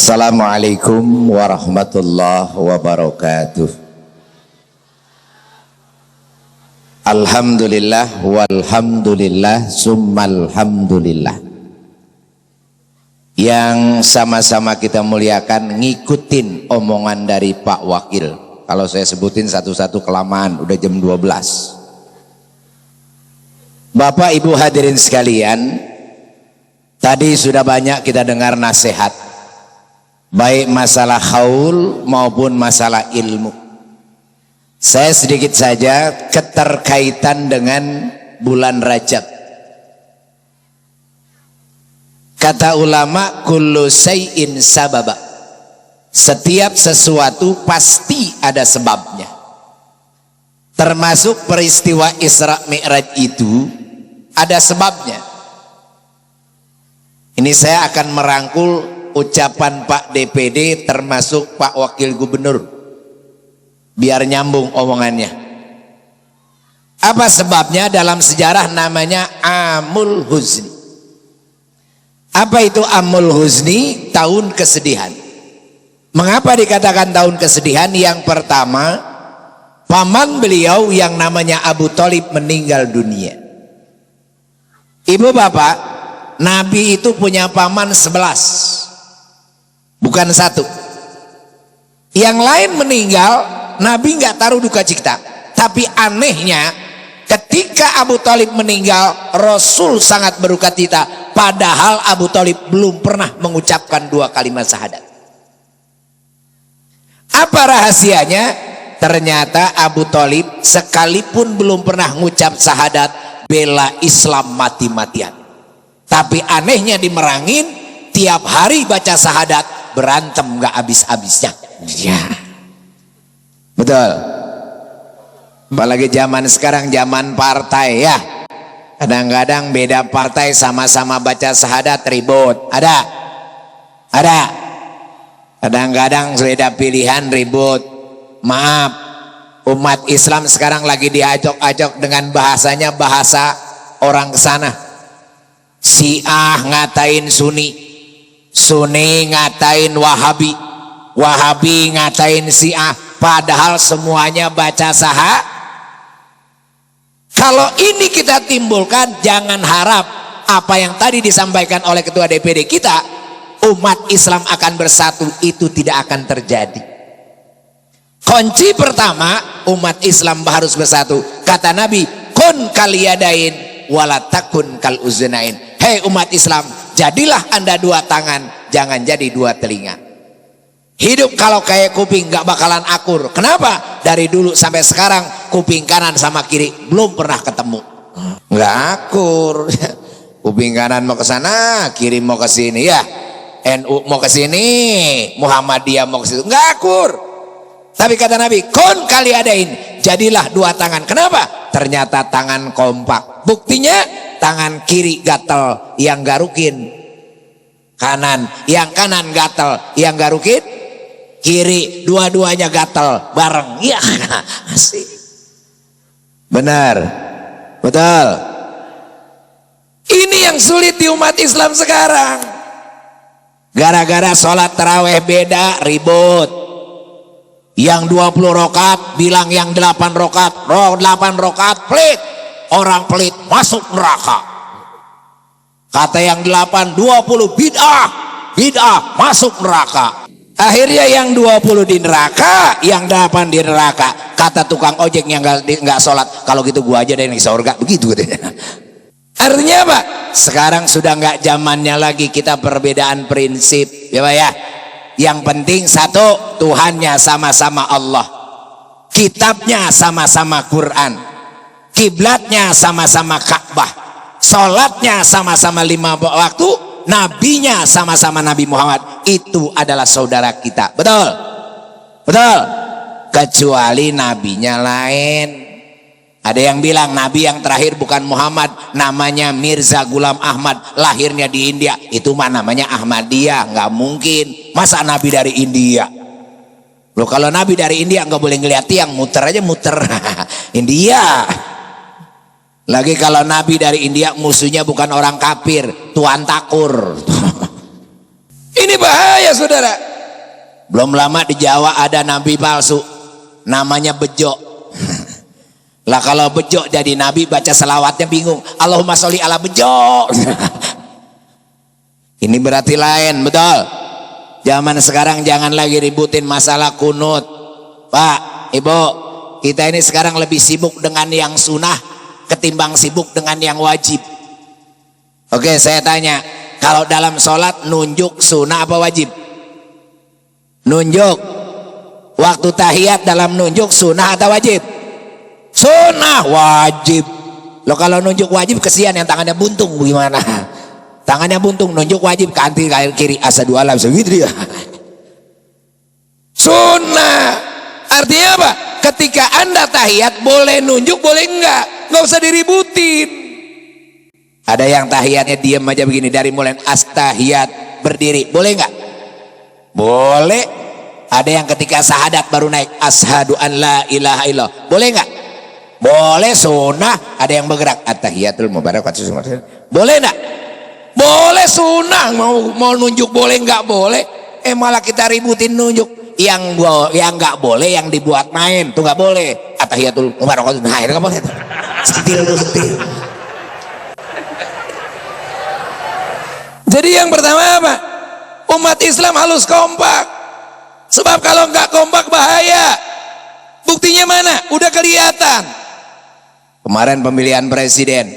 Assalamualaikum warahmatullahi wabarakatuh. Alhamdulillah walhamdulillah summalhamdulillah. Yang sama-sama kita muliakan, ngikutin omongan dari Pak Wakil. Kalau saya sebutin satu-satu kelamaan, udah jam 12. Bapak Ibu hadirin sekalian, tadi sudah banyak kita dengar nasihat, baik masalah haul maupun masalah ilmu. Saya sedikit saja keterkaitan dengan bulan Rajab. Kata ulama, kullu syai'in sababa. Setiap sesuatu pasti ada sebabnya. Termasuk peristiwa Isra Mi'raj itu ada sebabnya. Ini saya akan merangkul ucapan Pak DPD termasuk Pak Wakil Gubernur biar nyambung omongannya. Apa sebabnya? Dalam sejarah namanya Amul Huzni. Apa itu Amul Huzni? Tahun kesedihan. Mengapa dikatakan tahun kesedihan? Yang pertama, paman beliau yang namanya Abu Thalib meninggal dunia. Ibu bapak, Nabi itu punya paman 11, bukan satu. Yang lain meninggal, Nabi nggak taruh duka cita. Tapi anehnya, ketika Abu Thalib meninggal, Rasul sangat berduka cita. Padahal Abu Thalib belum pernah mengucapkan 2 kalimat syahadat. Apa rahasianya? Ternyata Abu Thalib sekalipun belum pernah mengucap syahadat, bela Islam mati-matian. Tapi anehnya di Merangin, tiap hari baca syahadat, berantem nggak habis-habisnya. Ya. Betul. Apalagi zaman sekarang, zaman partai ya. Kadang-kadang beda partai sama-sama baca syahadat ribut. Ada. Kadang-kadang beda pilihan ribut. Maaf, umat Islam sekarang lagi diajak-ajak dengan bahasanya bahasa orang kesana. Syiah ngatain Sunni, Sunni ngatain Wahabi, Wahabi ngatain Syiah. Padahal semuanya baca syahadat. Kalau ini kita timbulkan, jangan harap apa yang tadi disampaikan oleh Ketua DPD kita, umat Islam akan bersatu, itu tidak akan terjadi. Kunci pertama, umat Islam harus bersatu. Kata Nabi, kun kaliyadain walatakun kal uzunain. Hei umat Islam, jadilah anda 2 tangan, jangan jadi 2 telinga. Hidup kalau kayak kuping gak bakalan akur. Kenapa? Dari dulu sampai sekarang kuping kanan sama kiri belum pernah ketemu. Gak akur. Kuping kanan mau ke sana, kiri mau ke sini ya. NU mau ke sini, Muhammadiyah mau ke situ. Gak akur. Tapi kata Nabi, kun kali adain, jadilah 2 tangan. Kenapa? Ternyata tangan kompak. Buktinya tangan kiri gatel yang garukin kanan, yang kanan gatel yang garukin kiri, dua-duanya gatel bareng. Ya, asik. Benar, betul. Ini yang sulit di umat Islam sekarang. Gara-gara sholat taraweh beda, ribut. Yang 20 rakaat bilang yang 8 rakaat, 8 rakaat pelit. Orang pelit masuk neraka. Kata yang 8, 20 bid'ah masuk neraka. Akhirnya yang 20 di neraka, yang 8 di neraka. Kata tukang ojek yang nggak sholat, kalau gitu gua aja deh di surga. Begitu deh. Artinya apa? Sekarang sudah nggak zamannya lagi kita perbedaan prinsip, ya Pak ya. Yang penting satu, Tuhannya sama-sama Allah, kitabnya sama-sama Quran, kiblatnya sama-sama Ka'bah, sholatnya sama-sama 5 waktu, nabinya sama-sama Nabi Muhammad. Itu adalah saudara kita. Betul? Betul? Kecuali nabinya lain. Ada yang bilang nabi yang terakhir bukan Muhammad, namanya Mirza Ghulam Ahmad, lahirnya di India. Itu mah namanya Ahmadiyah. Nggak mungkin. Masa nabi dari India? Loh, kalau nabi dari India nggak boleh ngeliat tiang, muter aja muter. India. Lagi kalau nabi dari India musuhnya bukan orang kafir, tuan takur. Ini bahaya saudara. Belum lama di Jawa ada nabi palsu namanya Bejo. Lah kalau Bejo jadi nabi baca selawatnya bingung, Allahumma sholli ala Bejo. Ini berarti lain, betul. Zaman sekarang jangan lagi ributin masalah kunut. Pak, Ibu, kita ini sekarang lebih sibuk dengan yang sunnah ketimbang sibuk dengan yang wajib. Oke, saya tanya, kalau dalam sholat nunjuk sunnah apa wajib? Nunjuk. Waktu tahiyat dalam nunjuk sunnah atau wajib? Sunnah. Wajib. Loh kalau nunjuk wajib kesian yang tangannya buntung gimana? Tangannya buntung nunjuk wajib, kanti kiri asadu alam segitu ya. Sunnah. Artinya apa? Ketika Anda tahiyat boleh nunjuk boleh enggak usah diributin. Ada yang tahiyatnya diam aja begini dari mulai astahiyat berdiri, boleh nggak? Boleh. Ada yang ketika syahadat baru naik ashadu an la ilaha illallah, boleh nggak? Boleh, sunnah. Ada yang bergerak attahiyatul mubarakatuh, boleh nggak? Boleh, sunnah. Mau nunjuk boleh nggak boleh? Malah kita ributin nunjuk. Yang nggak boleh yang dibuat main tuh nggak boleh. Attahiyatul mubarakatuh, nah itu nggak boleh. Setil. Jadi yang pertama apa? Umat Islam harus kompak. Sebab kalau nggak kompak bahaya. Buktinya mana? Udah kelihatan. Kemarin pemilihan presiden,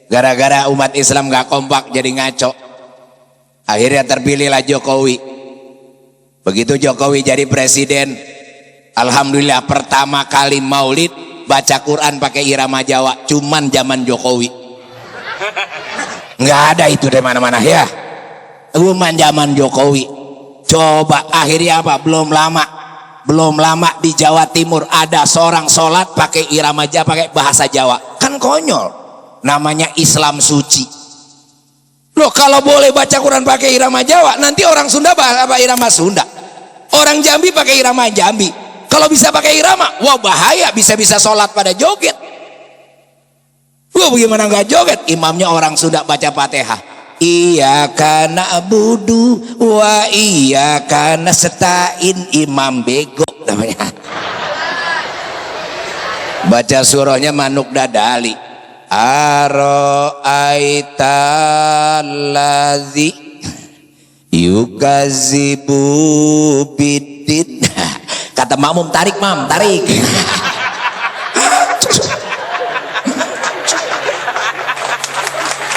gara-gara umat Islam nggak kompak jadi ngaco. Akhirnya terpilihlah Jokowi. Begitu Jokowi jadi presiden, alhamdulillah pertama kali maulid baca Quran pakai irama Jawa, cuman zaman Jokowi. Nggak ada itu di mana-mana ya. Cuman zaman Jokowi. Coba akhirnya apa? Belum lama di Jawa Timur ada seorang sholat pakai irama Jawa, pakai bahasa Jawa. Kan konyol. Namanya Islam suci. Loh kalau boleh baca Quran pakai irama Jawa, nanti orang Sunda apa irama Sunda. Orang Jambi pakai irama Jambi. Kalau bisa pakai irama, wah bahaya, bisa-bisa sholat pada joget. Wah bagaimana nggak joget? Imamnya orang Sunda baca Fatihah. Iyyaka na'budu wa iyyaka nasta'in, imam bego namanya. Baca surahnya manuk dadali. Aro'aitallazi yukazibu bidin. Kata makmum, tarik mam, tarik.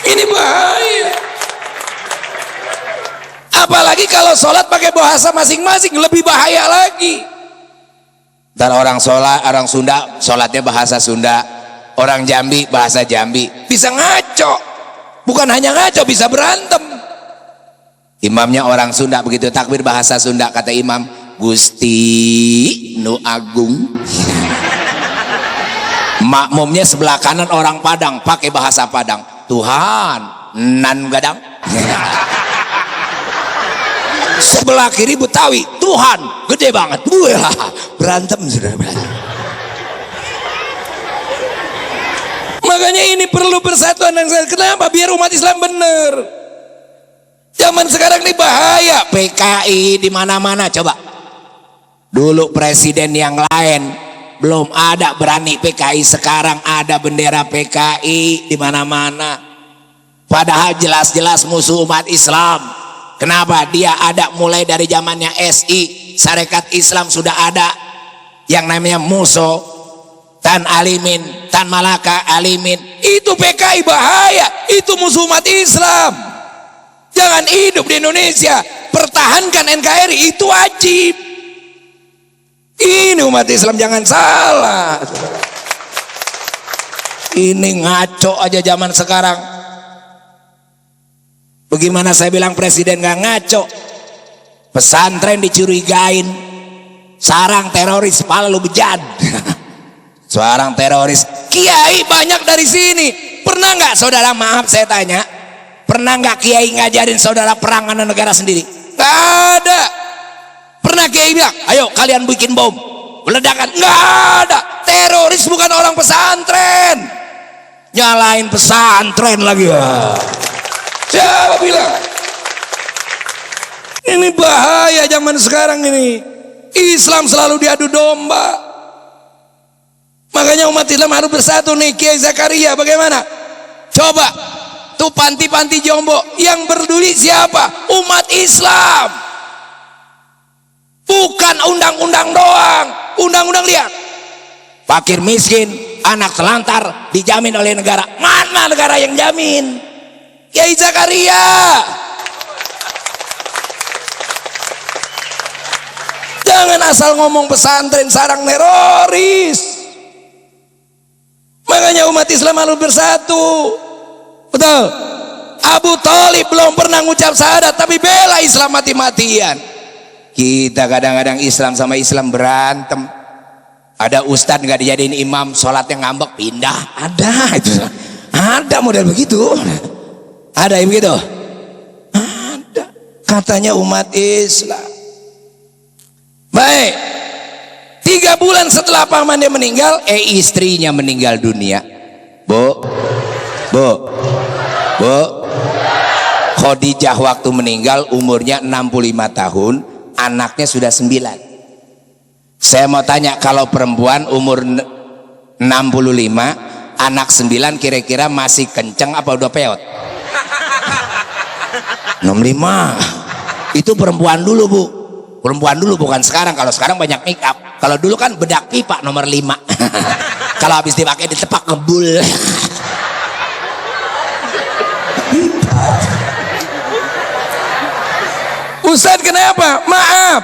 Ini bahaya. Apalagi kalau sholat pakai bahasa masing-masing, lebih bahaya lagi. Dan orang Sunda sholatnya bahasa Sunda, orang Jambi bahasa Jambi, bisa ngaco. Bukan hanya ngaco, bisa berantem. Imamnya orang Sunda, begitu takbir bahasa Sunda, kata imam, Gusti Nu Agung. Makmumnya sebelah kanan orang Padang, pakai bahasa Padang, Tuhan nan gadang. Sebelah kiri Betawi, Tuhan gede banget. Berantem sudah. Makanya ini perlu persatuan. Kenapa? Biar umat Islam benar. Zaman sekarang ini bahaya. PKI di mana-mana. Coba dulu presiden yang lain belum ada berani PKI, sekarang ada bendera PKI di mana-mana. Padahal jelas-jelas musuh umat Islam. Kenapa? Dia ada mulai dari zamannya SI, Sarekat Islam sudah ada yang namanya Muso, Tan Alimin, Tan Malaka Alimin. Itu PKI bahaya, itu musuh umat Islam. Jangan hidup di Indonesia, pertahankan NKRI, itu wajib. Ini umat Islam jangan salah. Ini ngaco aja zaman sekarang. Bagaimana saya bilang presiden gak ngaco? Pesantren dicurigain sarang teroris, pala lu bejad. Seorang teroris. Kiai banyak dari sini. Pernah nggak saudara, maaf saya tanya, pernah nggak kiai ngajarin saudara perang dengan negara sendiri? Gak ada. Pernah kiai bilang, ayo kalian bikin bom, meledakan? Nggak ada. Teroris bukan orang pesantren. Nyalain pesantren lagi ya. Siapa bilang? Ini bahaya zaman sekarang ini. Islam selalu diadu domba. Makanya umat Islam harus bersatu nih. Kiai Zakaria bagaimana? Coba tuh panti-panti jombo yang peduli siapa? Umat Islam. Bukan undang-undang doang. Undang-undang lihat. Fakir miskin, anak telantar dijamin oleh negara. Mana negara yang jamin? Kiai Zakaria. Jangan asal ngomong pesantren sarang teroris. Makanya umat Islam harus bersatu. Betul. Abu Thalib belum pernah ngucap syahadat tapi bela Islam mati-matian. Kita kadang-kadang Islam sama Islam berantem. Ada ustadz nggak dijadiin imam, sholatnya ngambek pindah. Ada itu. Ada model begitu. Ada yang begitu. Ada. Katanya umat Islam. Baik. 3 bulan setelah pamannya meninggal, Istrinya meninggal dunia. Bu. Khadijah waktu meninggal umurnya 65 tahun, anaknya sudah 9. Saya mau tanya, kalau perempuan umur 65, anak 9 kira-kira masih kenceng apa udah peot? 65. Itu perempuan dulu, Bu. Perempuan dulu, bukan sekarang. Kalau sekarang banyak make up. Kalau dulu kan bedak pipa nomor 5. Kalau habis dipakai ditepak ngebul. Ustaz kenapa? Maaf.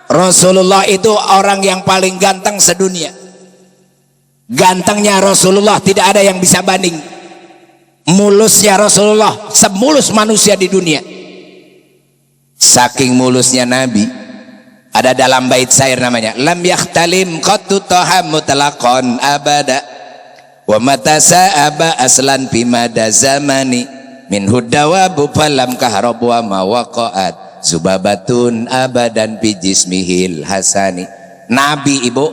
Rasulullah itu orang yang paling ganteng sedunia. Gantengnya Rasulullah tidak ada yang bisa banding. Mulusnya Rasulullah semulus manusia di dunia. Saking mulusnya Nabi, ada dalam bait syair namanya, lam yakhtalim qattu taham mutlaqan abada wa mata sa'aba aslan bimada zamani min hudawabu falam kahrab wa ma waqa'at zubabatun abadan bi jismihil hasani. Nabi, Ibu,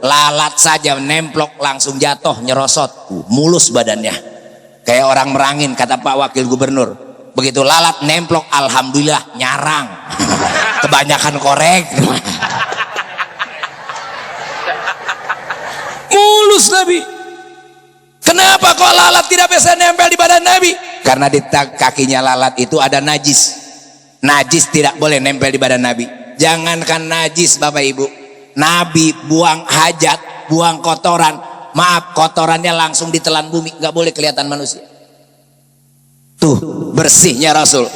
lalat saja nemplok langsung jatuh nyerosot, mulus badannya kayak orang merangin, kata Pak Wakil Gubernur. Begitu lalat nemplok, alhamdulillah nyarang. Kebanyakan korek. Mulus Nabi. Kenapa kok lalat tidak bisa nempel di badan Nabi? Karena di kakinya lalat itu ada najis. Najis tidak boleh nempel di badan Nabi. Jangankan najis, Bapak Ibu, Nabi buang hajat, buang kotoran, maaf, kotorannya langsung ditelan bumi, nggak boleh kelihatan manusia. Tuh bersihnya Rasul.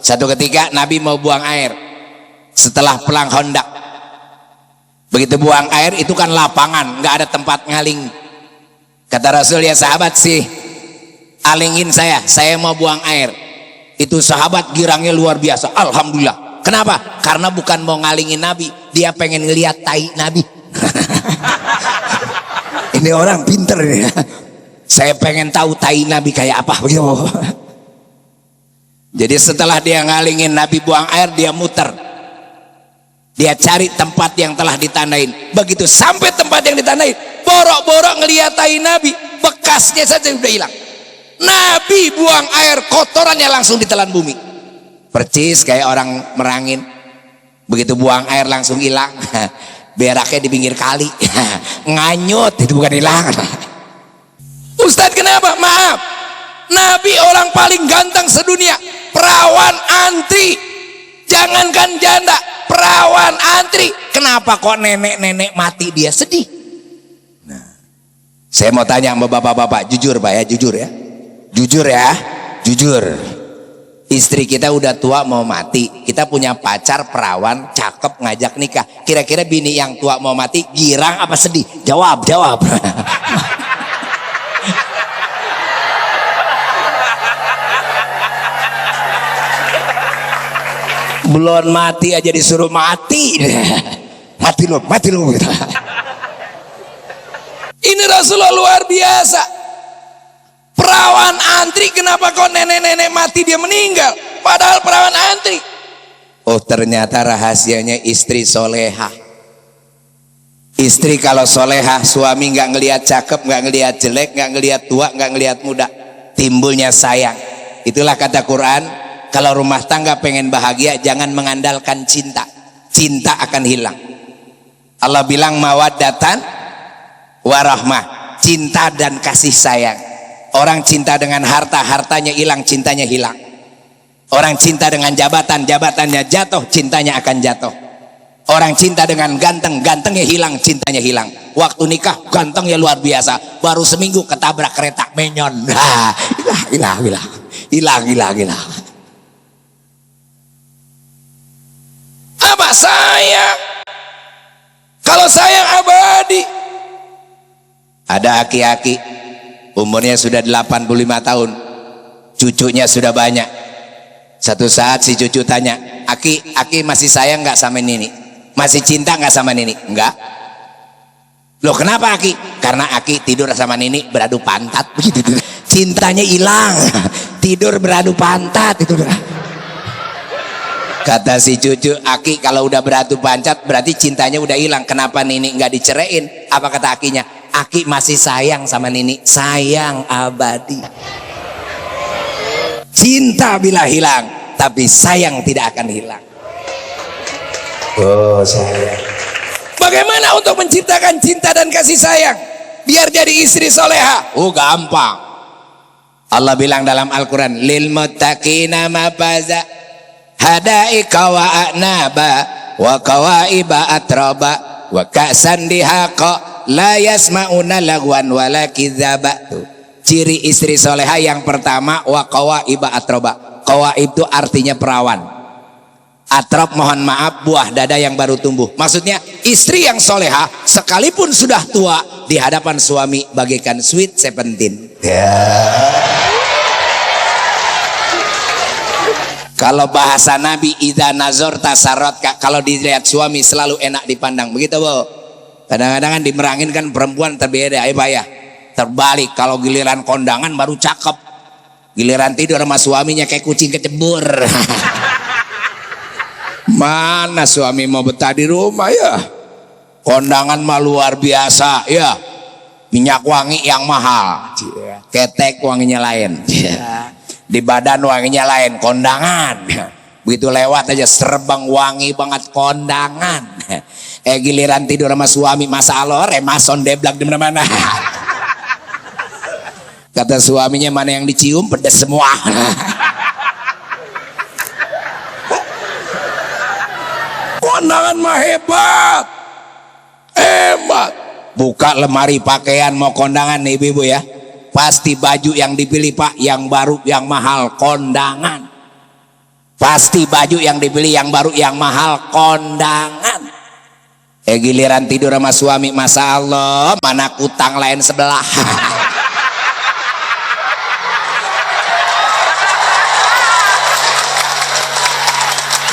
Satu ketika Nabi mau buang air setelah perang Khandaq. Begitu buang air itu kan lapangan, nggak ada tempat ngaling. Kata Rasul, ya sahabat sih, alingin saya mau buang air. Itu sahabat girangnya luar biasa, alhamdulillah. Kenapa? Karena bukan mau ngalingin Nabi, dia pengen ngelihat tai Nabi. Ini orang pinter nih. Saya pengen tahu tai Nabi kayak apa begitu. Jadi setelah dia ngalingin Nabi buang air, dia muter. Dia cari tempat yang telah ditandain. Begitu sampai tempat yang ditandain, borok-borok ngeliat tai Nabi, bekasnya saja udah hilang. Nabi buang air, kotorannya langsung ditelan bumi. Percis kayak orang merangin. Begitu buang air langsung hilang. Beraknya di pinggir kali. Nganyut, itu bukan hilang. Ustadz kenapa? Maaf, Nabi orang paling ganteng sedunia. Perawan antri, jangankan janda, perawan antri. Kenapa kok nenek-nenek mati dia sedih? Nah, saya mau tanya sama bapak-bapak, jujur Pak ya, jujur ya, jujur. Istri kita udah tua mau mati, kita punya pacar perawan cakep ngajak nikah. Kira-kira bini yang tua mau mati girang apa sedih? Jawab. Belum mati aja disuruh mati. Mati lu gitu. Ini Rasulullah luar biasa. Perawan antri, kenapa kok nenek-nenek mati dia meninggal? Padahal perawan antri. Oh, ternyata rahasianya istri soleha. Istri kalau soleha, suami nggak ngelihat cakep, nggak ngelihat jelek, nggak ngelihat tua, nggak ngelihat muda, timbulnya sayang. Itulah kata Quran, Kalau rumah tangga pengen bahagia, jangan mengandalkan cinta. Cinta akan hilang. Allah bilang mawaddatan warahmah, cinta dan kasih sayang. Orang cinta dengan harta, hartanya hilang, cintanya hilang. Orang cinta dengan jabatan, jabatannya jatuh, cintanya akan jatuh. Orang cinta dengan ganteng, gantengnya hilang, cintanya hilang. Waktu nikah gantengnya luar biasa, baru seminggu ketabrak kereta menyon. Hilang. Apa sayang? Kalau sayang abadi. Ada aki-aki umurnya sudah 85 tahun, cucunya sudah banyak. Satu saat si cucu tanya, Aki masih sayang nggak sama Nini? Masih cinta nggak sama Nini? Enggak. Loh kenapa Aki? Karena Aki tidur sama Nini beradu pantat. Begitu. Cintanya hilang, tidur beradu pantat itu. Kata si cucu, Aki kalau udah beradu pantat berarti cintanya udah hilang. Kenapa Nini nggak diceraiin? Apa kata Akinya? Aki masih sayang sama Nini, sayang abadi. Cinta bila hilang, tapi sayang tidak akan hilang. Oh sayang. Bagaimana untuk menciptakan cinta dan kasih sayang biar jadi istri soleha? Oh gampang. Allah bilang dalam Al-Quran, lil muttaqina mafaza hadaika wa a'naba wa kawaiba atraba wa ka'san dihaqa la yasma'una lagwan wala kidzaba. Ciri istri soleha yang pertama wa kawaiba atroba. Kawaib itu artinya perawan. Atrob mohon maaf buah dada yang baru tumbuh. Maksudnya istri yang soleha sekalipun sudah tua di hadapan suami bagaikan sweet 17 ya. Kalau bahasa Nabi idza nazarta saratka, kalau dilihat suami selalu enak dipandang. Begitu Bu. Kadang-kadang kan dimerangin kan perempuan terbeda ya. Terbalik, kalau giliran kondangan baru cakep, giliran tidur sama suaminya kayak kucing kecebur. Mana suami mau betah di rumah ya? Kondangan mah luar biasa ya, minyak wangi yang mahal, ketek wanginya lain, di badan wanginya lain. Kondangan begitu lewat aja serbang wangi banget kondangan. Giliran tidur sama suami masa alor mason deblak di mana-mana. Kata suaminya, mana yang dicium pedas semua. Kondangan mah hebat. Buka lemari pakaian mau kondangan nih ibu ya, pasti baju yang dipilih Pak yang baru yang mahal kondangan. Pasti baju yang dipilih yang baru yang mahal kondangan. Giliran tidur sama suami masa Allah mana kutang lain sebelah.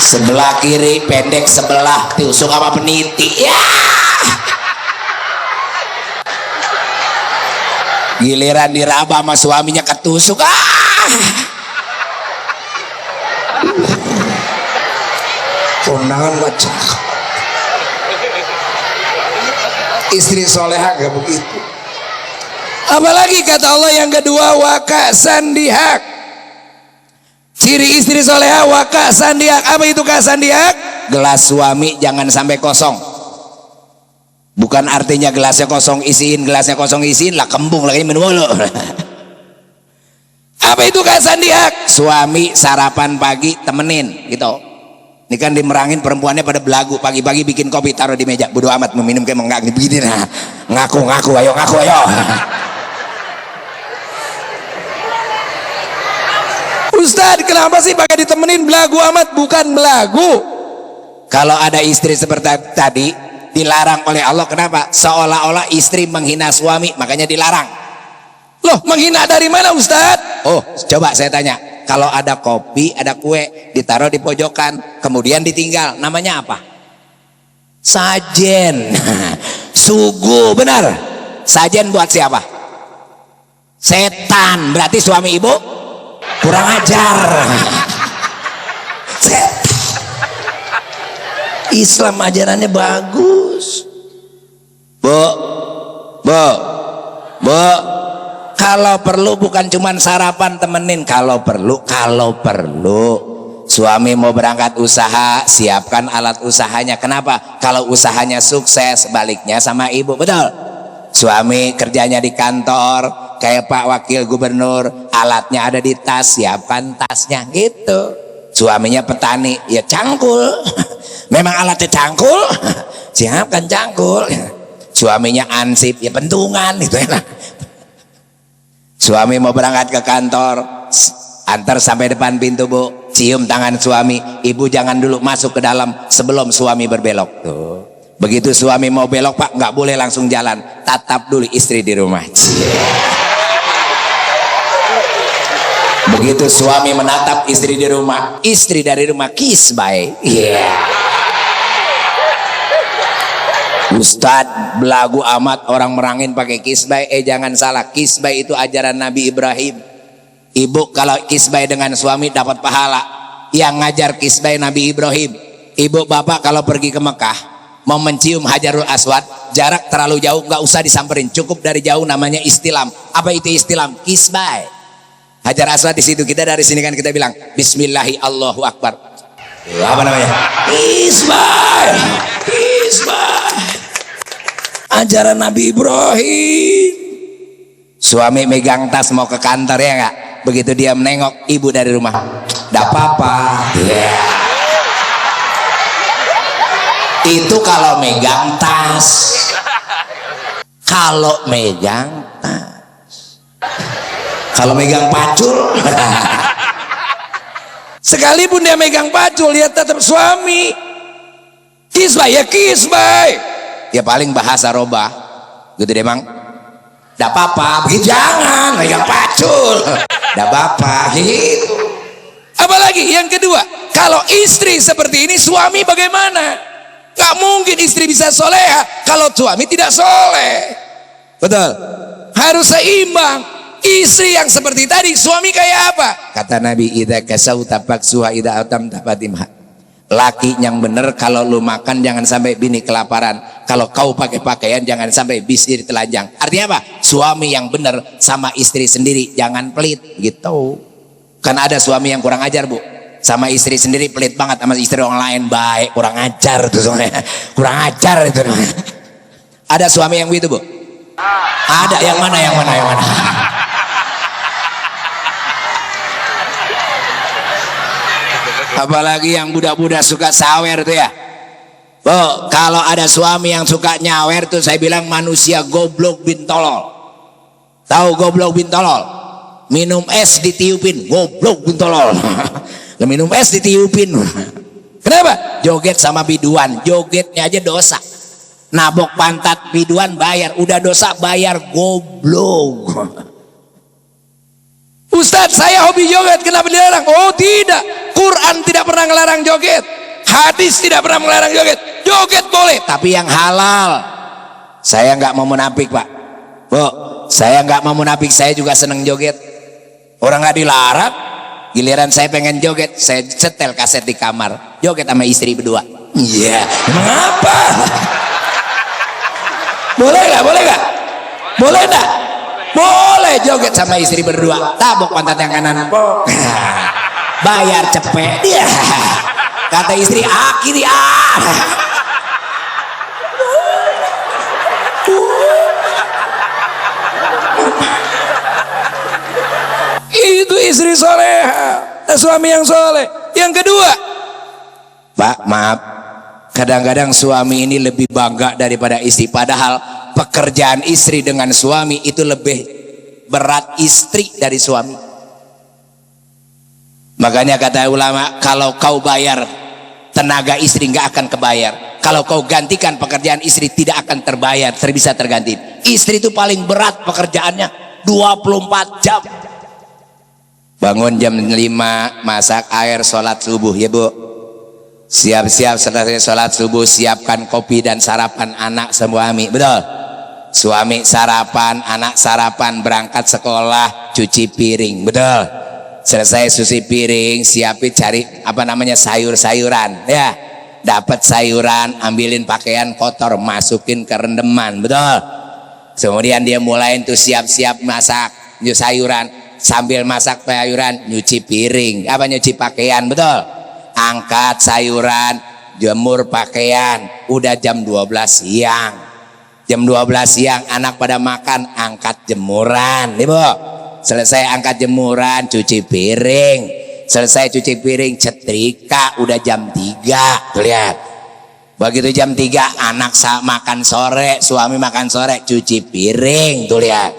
Sebelah kiri pendek, sebelah tusuk sama peniti ya. Giliran diraba sama suaminya ketusuk kondangan gak cakep. Istri soleha gak begitu. Apalagi kata Allah yang kedua, waka sandihak. Ciri istri soleha waka sandiak. Apa itu kasandiak? Gelas suami jangan sampai kosong. Bukan artinya gelasnya kosong isiin, gelasnya kosong isiin lah kembung lagi minum mulu. Apa itu kasandiak? Suami sarapan pagi temenin gitu. Ini kan dimerangin perempuannya pada belagu, pagi-pagi bikin kopi taruh di meja, bodo amat mau minum kayak mau nggak begini nah. Ngaku ayo. Ustadz, kenapa sih pakai ditemenin belagu amat? Bukan belagu. Kalau ada istri seperti tadi dilarang oleh Allah. Kenapa? Seolah-olah istri menghina suami, makanya dilarang. Loh, menghina dari mana Ustadz? Oh, coba saya tanya. Kalau ada kopi, ada kue ditaruh di pojokan, kemudian ditinggal, namanya apa? Sajen. Sugu, benar. Sajen buat siapa? Setan. Berarti suami ibu kurang ajar. Islam ajarannya bagus. Bu, kalau perlu bukan cuman sarapan temenin, kalau perlu suami mau berangkat usaha, siapkan alat usahanya. Kenapa? Kalau usahanya sukses, baliknya sama ibu. Betul. Suami kerjanya di kantor kayak Pak Wakil Gubernur, alatnya ada di tas, siapkan tasnya gitu. Suaminya petani, ya cangkul. Memang alatnya cangkul, siapkan cangkul. Suaminya ansip, ya pentungan itu enak. Suami mau berangkat ke kantor, antar sampai depan pintu, Bu, cium tangan suami, ibu jangan dulu masuk ke dalam sebelum suami berbelok. Tuh. Begitu suami mau belok, Pak, nggak boleh langsung jalan, tatap dulu istri di rumah. Begitu suami menatap istri di rumah, istri dari rumah kiss bye. Ustadz belagu amat orang merangin pakai kisbay. Jangan salah, kisbay itu ajaran Nabi Ibrahim. Ibu kalau kisbay dengan suami dapat pahala. Yang ngajar kisbay Nabi Ibrahim. Ibu bapak kalau pergi ke Mekah mau mencium Hajarul Aswad, jarak terlalu jauh nggak usah disamperin, cukup dari jauh, namanya istilam. Apa itu istilam? Kisbay. Hajar Aswad di situ, kita dari sini kan kita bilang Bismillahi Allahu Akbar. Apa namanya? Kisbay. Kisbay. Ajaran Nabi Ibrahim. Suami megang tas mau ke kantor, ya nggak? Begitu dia menengok ibu dari rumah, nggak apa-apa. Itu kalau megang tas. Kalau megang tas. Kalau megang pacul. Sekalipun dia megang pacul, dia tetap suami. Kisbay ya kisbay. Ya paling bahasa robah gitu deh, Mang. Nggak apa-apa, begitu jangan megang pacul. Nggak apa-apa gitu. Apalagi yang kedua, kalau istri seperti ini, suami bagaimana? Gak mungkin istri bisa soleha kalau suami tidak soleh. Betul. Harus seimbang. Istri yang seperti tadi, suami kayak apa? Kata Nabi, idza kasauta faksuha idza atamta fatimha. Laki yang bener, kalau lu makan jangan sampai bini kelaparan. Kalau kau pakai pakaian jangan sampai istri telanjang. Artinya apa? Suami yang bener sama istri sendiri jangan pelit gitu. Kan ada suami yang kurang ajar, Bu, sama istri sendiri pelit banget, sama istri orang lain baik. Kurang ajar tuh soalnya. Kurang ajar itu. Ada suami yang begitu, Bu? Ada. Yang mana? Apalagi yang budak-budak suka sawer tuh ya. Oh, kalau ada suami yang suka nyawer tuh saya bilang manusia goblok bin tolol. Tahu goblok bin tolol? Minum es ditiupin, goblok bin tolol. Minum es ditiupin. Kenapa? Joget sama biduan, jogetnya aja dosa. Nabok pantat biduan bayar, udah dosa bayar, goblok. Ustadz, saya hobi joget, kenapa dilarang? Oh tidak, Quran tidak pernah melarang joget, hadis tidak pernah melarang joget. Joget boleh, tapi yang halal. Saya nggak mau munafik, Pak. Bu, saya nggak mau munafik, saya juga seneng joget. Orang nggak dilarang, giliran saya pengen joget, saya setel kaset di kamar, joget sama istri berdua. Iya, emang apa? Boleh nggak? Boleh nggak? Boleh nggak? Boleh joget sama istri berdua, tabok pantat yang kanan, bayar cepet. Ya. Kata istri, kiri itu istri soleha, suami yang soleh. Yang kedua, Pak, maaf, kadang-kadang suami ini lebih bangga daripada istri, padahal pekerjaan istri dengan suami itu lebih berat istri dari suami. Makanya kata ulama, kalau kau bayar tenaga istri nggak akan kebayar, kalau kau gantikan pekerjaan istri tidak akan terbayar, bisa terganti. Istri itu paling berat pekerjaannya, 24 jam. Bangun jam 5, masak air, sholat subuh, ya Bu. Siap-siap selesai sholat subuh, siapkan kopi dan sarapan anak suami, betul? Suami sarapan, anak sarapan, berangkat sekolah, cuci piring, betul? Selesai cuci piring, siapin cari sayur-sayuran, ya. Dapat sayuran, ambilin pakaian kotor, masukin ke rendeman, betul? Kemudian dia mulai tuh siap-siap masak sayuran, sambil masak sayuran nyuci piring, nyuci pakaian, betul? angkat sayuran, jemur pakaian, udah jam 12 siang. Jam 12 siang anak pada makan, angkat jemuran, Ibu. Selesai angkat jemuran, cuci piring. Selesai cuci piring, setrika, udah jam 3. Tuh lihat. Begitu jam 3 anak makan sore, suami makan sore, cuci piring. Tuh lihat.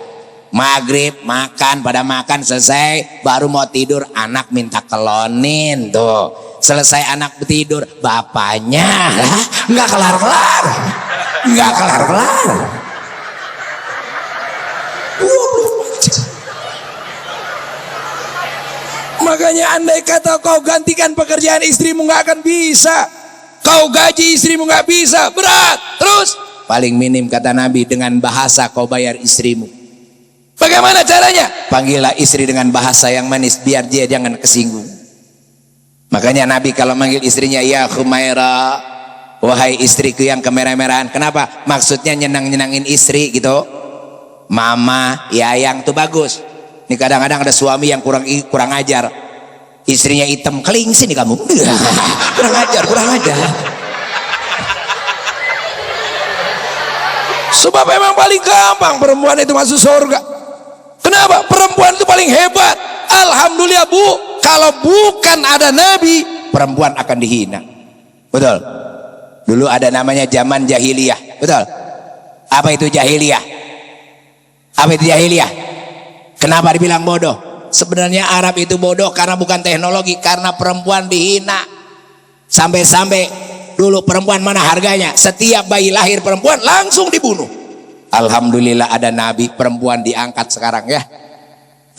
Maghrib makan, pada makan selesai, baru mau tidur anak minta kelonin. Tuh. Selesai anak tidur, bapaknya nggak kelar-kelar. Nggak kelar-kelar. Makanya andai kata kau gantikan pekerjaan istrimu nggak akan bisa. Kau gaji istrimu nggak bisa, berat. Terus Paling minim kata Nabi, dengan bahasa kau bayar istrimu. bagaimana caranya? Panggillah istri dengan bahasa yang manis biar dia jangan kesinggung. Makanya Nabi kalau manggil istrinya, ya Khumaira, wahai istriku yang kemerah-merahan. Kenapa? Maksudnya nyenang-nyenangin istri gitu. Mama, yayang tuh bagus. Ini kadang-kadang ada suami yang kurang ajar. Istrinya hitam, keling sini kamu. kurang ajar. Sebab memang paling gampang perempuan itu masuk surga. Kenapa? Perempuan itu paling hebat. Alhamdulillah Bu, kalau bukan ada Nabi, Perempuan akan dihina. Betul. Dulu ada namanya zaman jahiliyah. Betul. Apa itu jahiliyah? Apa itu jahiliyah? Kenapa dibilang bodoh? Sebenarnya Arab itu bodoh karena bukan teknologi, karena perempuan dihina. Sampai-sampai dulu perempuan mana harganya? Setiap bayi lahir perempuan langsung dibunuh. Alhamdulillah ada Nabi, perempuan diangkat sekarang ya.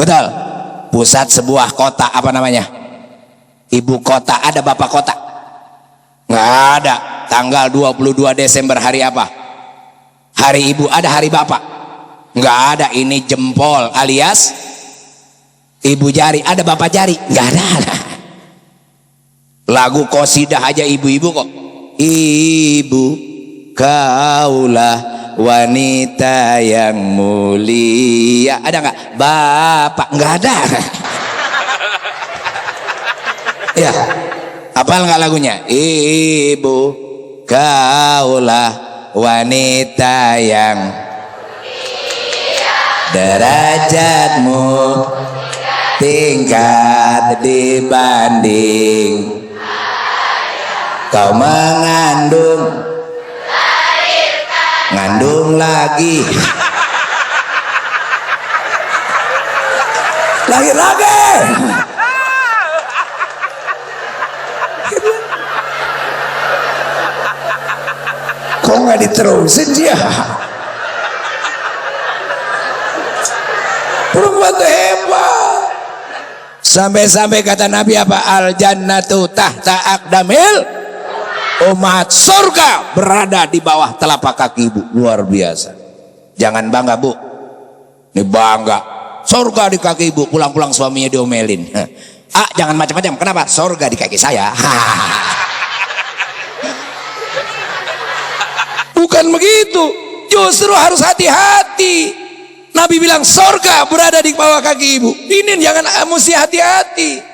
Betul. Pusat sebuah kota, apa namanya? Ibu kota, ada bapak kota? Nggak ada. Tanggal 22 Desember hari apa? Hari ibu, ada hari bapak? Nggak ada. Ini jempol alias ibu jari, ada bapak jari? Nggak ada. Lagu qasidah aja ibu-ibu kok. Ibu kaulah wanita yang mulia. Ada nggak? Bapak? Nggak ada. Ya, hafal nggak lagunya? Ibu kaulah wanita yang derajatmu tingkat dibanding kau mengandung, ngandung lagi, lahir lagi. kok nggak diterusin dia? Perempuan itu hebat. Sampai-sampai kata Nabi apa? Al jannatu tahta aqdamil umat. Surga berada di bawah telapak kaki ibu. Luar biasa. Jangan bangga Bu. Ini bangga. Surga di kaki ibu. Pulang-pulang suaminya diomelin. Ah, jangan macam-macam. Kenapa? Surga di kaki saya. Bukan begitu. Justru harus hati-hati. Nabi bilang surga berada di bawah kaki ibu. Ini jangan mesti hati-hati.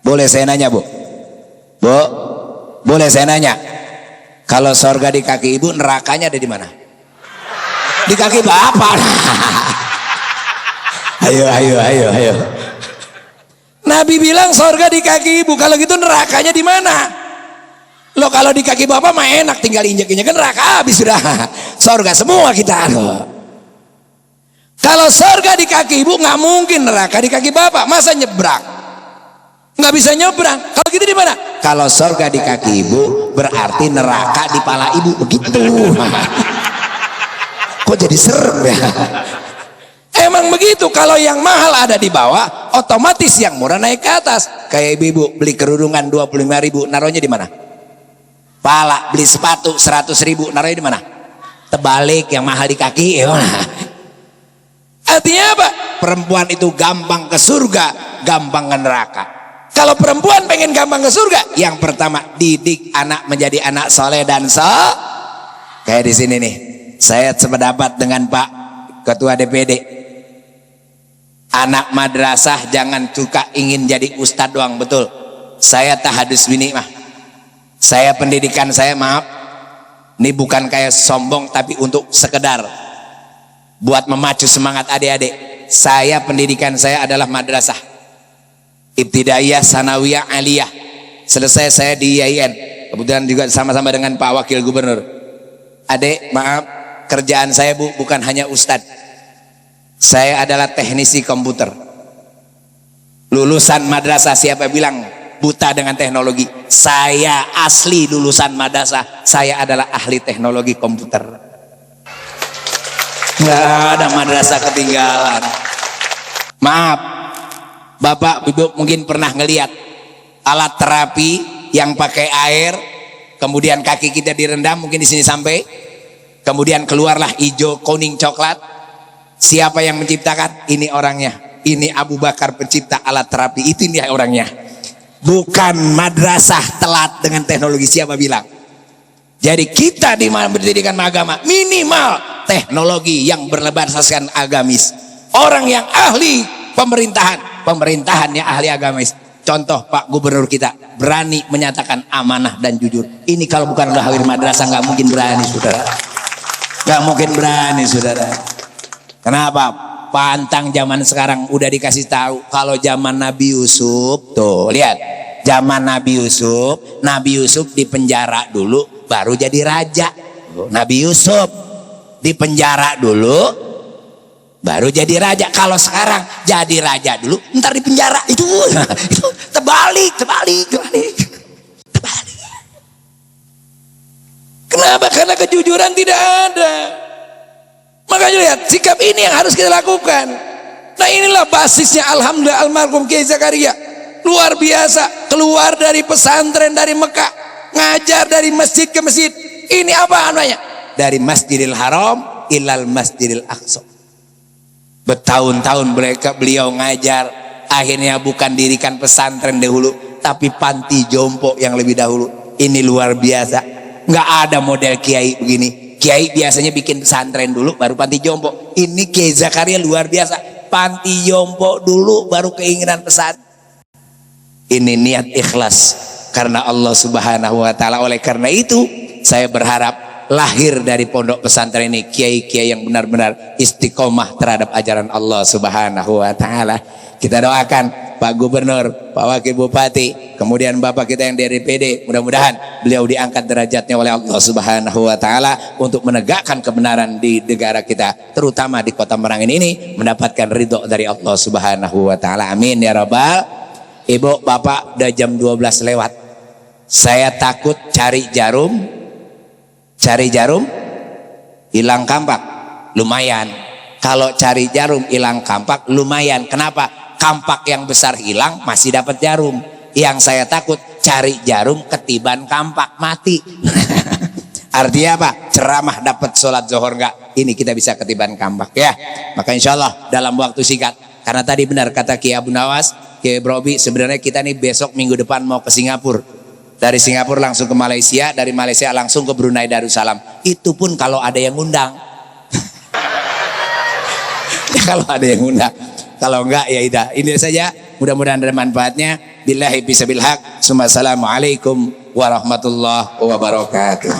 Boleh saya nanya Bu? Bu, boleh saya nanya? Kalau surga di kaki ibu, nerakanya ada di mana? Di kaki bapak. Ayo. Nabi bilang surga di kaki ibu. Kalau gitu nerakanya di mana? Lo kalau di kaki bapak mah enak, tinggal injek-injek kan neraka habis sudah. Surga semua kita. Kalau surga di kaki ibu nggak mungkin neraka di kaki bapak. Masa nyebrang? Nggak bisa nyebrang. Kalau gitu di mana? Kalau surga di kaki ibu berarti neraka di pala ibu. Begitu. Kok jadi serem ya? Emang begitu. Kalau yang mahal ada di bawah, otomatis yang murah naik ke atas. Kayak ibu beli kerudungan 25.000, naruhnya di mana? Pala. Beli sepatu 100.000, naruhnya di mana? Terbalik, yang mahal di kaki. Artinya apa? Perempuan itu gampang ke surga, gampang ke neraka. Kalau perempuan pengen gampang ke surga, yang pertama didik anak menjadi anak soleh dan kayak di sini nih. Saya sependapat dengan Pak Ketua DPD. Anak madrasah jangan suka ingin jadi ustadz doang, betul. saya tahadus bini mah. Saya pendidikan saya, maaf, ini bukan kayak sombong, tapi untuk sekedar buat memacu semangat adik-adik. Saya pendidikan saya adalah madrasah ibtidaiyah, sanawiyah, aliyah. Selesai saya di IAIN, kebetulan juga sama-sama dengan Pak Wakil Gubernur. Adik, maaf, kerjaan saya bukan hanya ustadz. Saya adalah teknisi komputer. Lulusan madrasah, siapa bilang buta dengan teknologi? Saya asli lulusan madrasah, saya adalah ahli teknologi komputer. Nggak ada madrasah ketinggalan. Maaf, Bapak Ibu mungkin pernah ngelihat alat terapi yang pakai air, kemudian kaki kita direndam, mungkin di sini sampai, kemudian keluarlah hijau, kuning, coklat. Siapa yang menciptakan? Ini orangnya. Ini Abu Bakar, pencipta alat terapi. Itu dia orangnya. Bukan madrasah telat dengan teknologi, siapa bilang? Jadi kita di pendidikan agama minimal teknologi yang berbasis agamis. Orang yang ahli pemerintahannya ahli agamis. Contoh Pak Gubernur kita berani menyatakan amanah dan jujur. Ini kalau bukan ahli madrasah nggak mungkin berani, saudara. Nggak mungkin berani, saudara. Kenapa? Pantang zaman sekarang udah dikasih tahu. Kalau zaman Nabi Yusuf, tuh lihat, zaman Nabi Yusuf di penjara dulu baru jadi raja. Nabi Yusuf di penjara dulu baru jadi raja. Kalau sekarang jadi raja dulu, ntar di penjara. Itu terbalik. Kenapa? Karena kejujuran tidak ada. Makanya lihat, sikap ini yang harus kita lakukan. Nah inilah basisnya, alhamdulillah, almarhum Kiai Zakaria luar biasa, keluar dari pesantren dari Mekah, ngajar dari masjid ke masjid. Ini apa namanya? Dari Masjidil Haram ilal Masjidil Aqsa. Bertahun-tahun beliau ngajar, akhirnya bukan dirikan pesantren dahulu, tapi panti jompo yang lebih dahulu. Ini luar biasa. Nggak ada model kiai begini. Kiai biasanya bikin pesantren dulu baru panti jompo. Ini Kiai Zakaria luar biasa. Panti jompo dulu baru keinginan pesantren. Ini niat ikhlas karena Allah Subhanahu wa taala. Oleh karena itu saya berharap lahir dari pondok pesantren ini kiai-kiai yang benar-benar istiqomah terhadap ajaran Allah Subhanahu wa taala. Kita doakan Pak Gubernur, Pak Wakil Bupati, kemudian Bapak kita yang dari PD, mudah-mudahan beliau diangkat derajatnya oleh Allah Subhanahu wa taala untuk menegakkan kebenaran di negara kita, terutama di Kota Merangin ini, mendapatkan ridho dari Allah Subhanahu wa taala. Amin ya rabbal. Ibu, Bapak, udah jam 12 lewat. Saya takut cari jarum hilang kampak. Lumayan. Kalau cari jarum hilang kampak lumayan. Kenapa? Kampak yang besar hilang masih dapat jarum. Yang saya takut cari jarum ketiban kampak mati. Artinya apa? Ceramah dapat sholat zuhur enggak? Ini kita bisa ketiban kampak ya. Maka insya Allah dalam waktu singkat. Karena tadi benar kata Kiai Abu Nawas, Kiai Brobi, sebenarnya kita nih besok minggu depan mau ke Singapura. Dari Singapura langsung ke Malaysia, dari Malaysia langsung ke Brunei Darussalam. Itu pun kalau ada yang undang. Ya, kalau ada yang undang. Kalau enggak ya udah. Ini saja, mudah-mudahan ada manfaatnya. Billahi bisabil haq. Assalamualaikum warahmatullahi wabarakatuh.